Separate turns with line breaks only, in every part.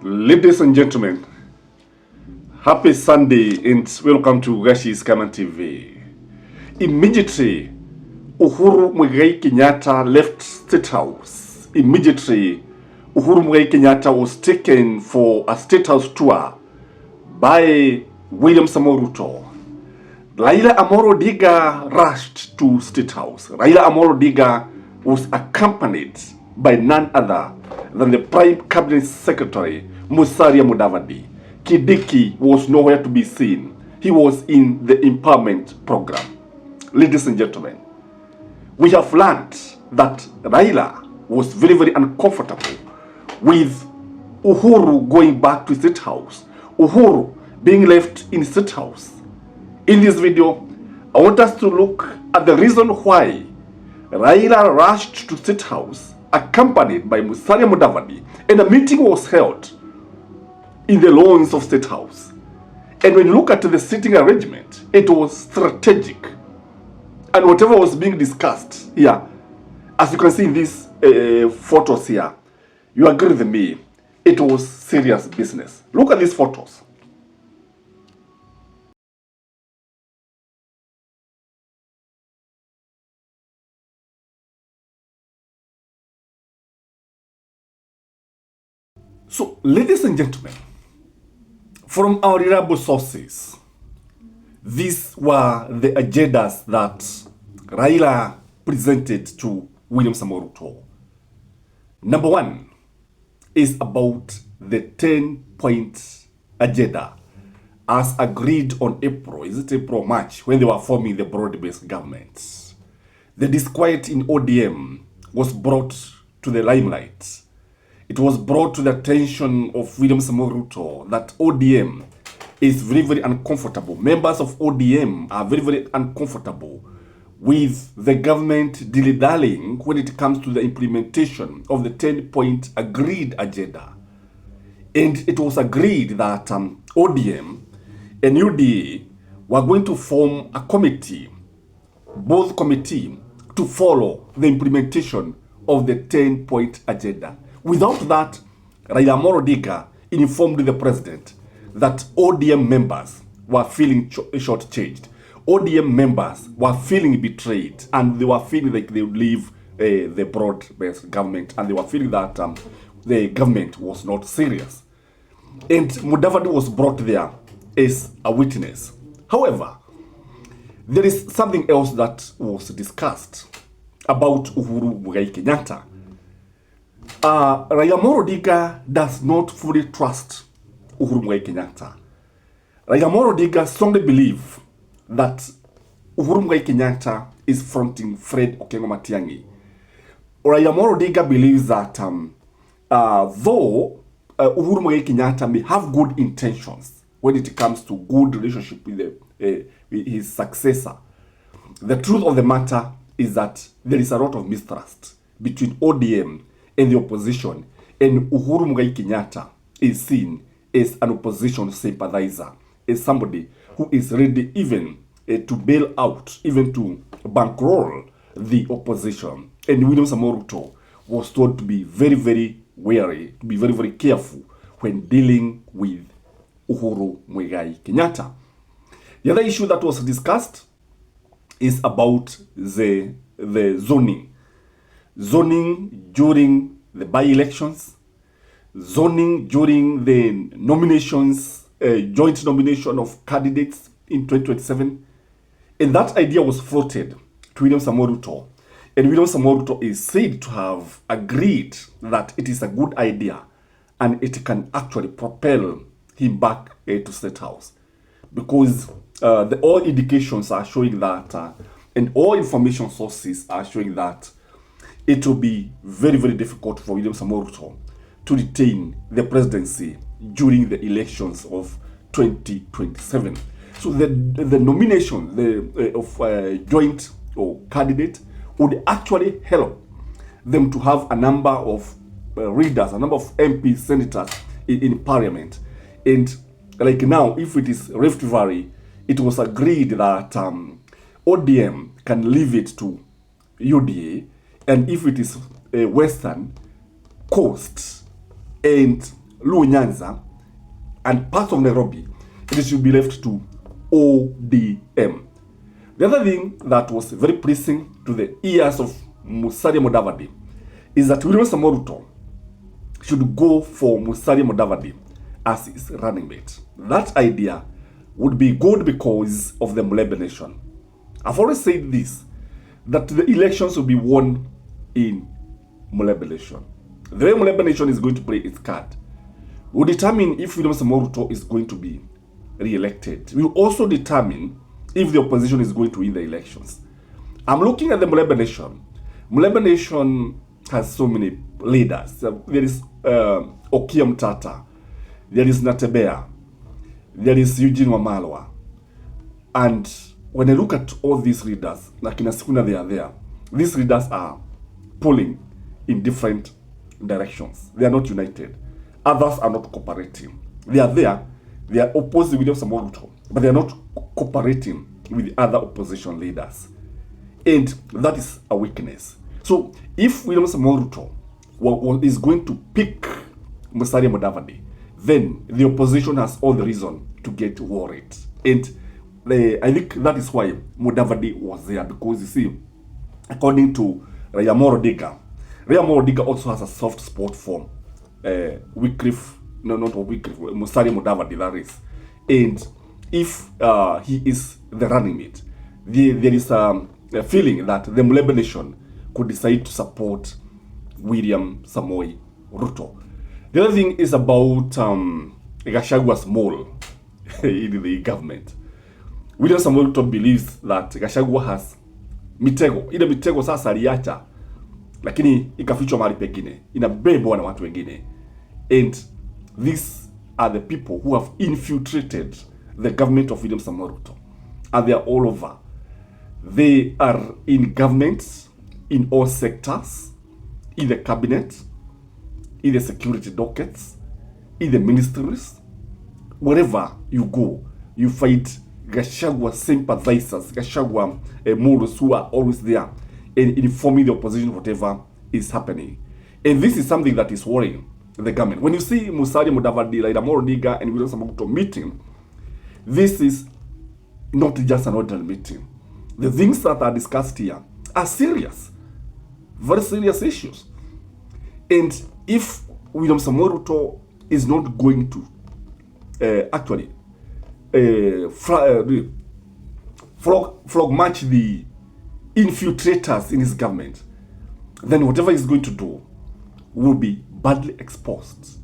Ladies and gentlemen, happy Sunday and welcome to Gashi's Kaman TV. Immediately, Uhuru Kenyatta left Statehouse. Immediately, Uhuru Kenyatta was taken for a Statehouse tour by William Ruto. Raila Amolo Odinga rushed to Statehouse. Raila Amolo Odinga was accompanied by none other than the Prime Cabinet Secretary, Mudavadi. Kidiki was nowhere to be seen. He was in the empowerment program. Ladies and gentlemen, we have learned that Raila was very, very uncomfortable with Uhuru going back to State House, Uhuru being left in State House. In this video, I want us to look at the reason why Raila rushed to State House accompanied by Mudavadi, and a meeting was held in the lawns of State House. And when you look at the seating arrangement, it was strategic. And whatever was being discussed here, as you can see in these photos here, you agree with me, it was serious business. Look at these photos. So, ladies and gentlemen, from our reliable sources, these were the agendas that Raila presented to William Ruto. Number one is about the 10-point agenda as agreed on April, March, when they were forming the broad-based government. The disquiet in ODM was brought to the limelight. It was brought to the attention of William Ruto that ODM is very, very uncomfortable. Members of ODM are very, very uncomfortable with the government dilly-dallying when it comes to the implementation of the 10-point agreed agenda. And it was agreed that ODM and UDA were going to form a committee, both committee, to follow the implementation of the 10-point agenda. Without that, Raila Amolo Odinga informed the president that ODM members were feeling shortchanged. ODM members were feeling betrayed, and they were feeling like they would leave the broad-based government, and they were feeling that the government was not serious. And Mudavadi was brought there as a witness. However, there is something else that was discussed about Uhuru Kenyatta. Raila Amolo Odinga does not fully trust Uhuru Kenyatta. Raila Amolo Odinga strongly believes that Uhuru Kenyatta is fronting Fred Okengo Matiang'i. Raila Amolo Odinga believes that though Uhuru Kenyatta may have good intentions when it comes to good relationship with his successor, the truth of the matter is that there is a lot of mistrust between ODM and the opposition, and Uhuru Kenyatta is seen as an opposition sympathizer, as somebody who is ready even to bail out, even to bankroll the opposition. And William Ruto was told to be very, very wary, to be very, very careful when dealing with Uhuru Kenyatta. The other issue that was discussed is about the zoning during the by-elections, zoning during the nominations, joint nomination of candidates in 2027. And that idea was floated to William Ruto. And William Ruto is said to have agreed that it is a good idea and it can actually propel him back to State House. Because all indications are showing that, and all information sources are showing that it will be very, very difficult for William Ruto to retain the presidency during the elections of 2027. So the nomination of joint or candidate would actually help them to have a number of readers, a number of MP senators in parliament. And like now, if it is Rift Valley, it was agreed that ODM can leave it to UDA, and if it is Western Coast and Luo Nyanza, and parts of Nairobi, it should be left to ODM. The other thing that was very pleasing to the ears of Musalia Mudavadi is that William Samoei Ruto should go for Musalia Mudavadi as his running mate. That idea would be good because of the Mulebe Nation. I've always said this, that the elections will be won in Mulebe Nation. The way Mulebe Nation is going to play its card will determine if William Samoei Ruto is going to be re-elected. Will also determine if the opposition is going to win the elections. I'm looking at the Mulebe Nation. Mulebe Nation has so many leaders. There is Okiya Mtata, there is Natebea, there is Eugene Wamalwa. And when I look at all these leaders, like in Asukuna they are there, these leaders are pulling in different directions. They are not united. Others are not cooperating. They are there, they are opposing William Samoei Ruto, but they are not cooperating with the other opposition leaders. And that is a weakness. So if William Samoei Ruto is going to pick Musalia Mudavadi, then the opposition has all the reason to get worried. And I think that is why Mudavadi was there, because you see, according to Raila Odinga also has a soft spot for Musalia Mudavadi, that is. And if he is the running mate, there is a feeling that the Mulebe Nation could decide to support William Samoei Ruto. The other thing is about Gachagwa's mole in the government. William Samoei Ruto believes that Gachagua has mitego. Ile mitego sasa aliacha, lakini ikafichwa mahali pengine, inabebwa na watu wengine. And these are the people who have infiltrated the government of William Samoei Ruto. And they are all over. They are in governments, in all sectors, in the cabinet, in the security dockets, in the ministries. Wherever you go, you find Gachagua sympathizers, Gachagua models who are always there and informing the opposition whatever is happening. And this is something that is worrying the government. When you see Musalia Mudavadi, Raila Odinga, and William Samoei Ruto meeting, this is not just an ordinary meeting. The things that are discussed here are serious, very serious issues. And if William Samoei Ruto is not going to flog match the infiltrators in his government, then whatever he's going to do will be badly exposed.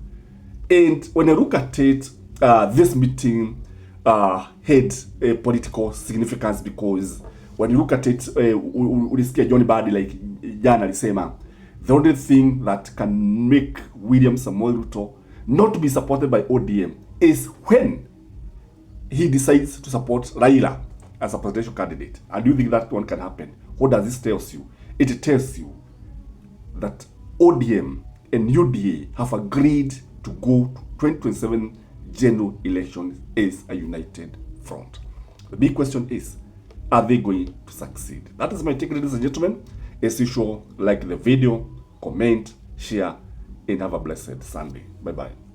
And when I look at it, this meeting had a political significance, because when you look at it, ulisikia John Badi like jana alisema, the only thing that can make William Samoei Ruto not be supported by ODM is when he decides to support Raila as a presidential candidate. And do you think that one can happen? What does this tell you? It tells you that ODM and UDA have agreed to go to 2027 general elections as a united front. The big question is, are they going to succeed? That is my take, ladies and gentlemen. As usual, like the video, comment, share, and have a blessed Sunday. Bye-bye.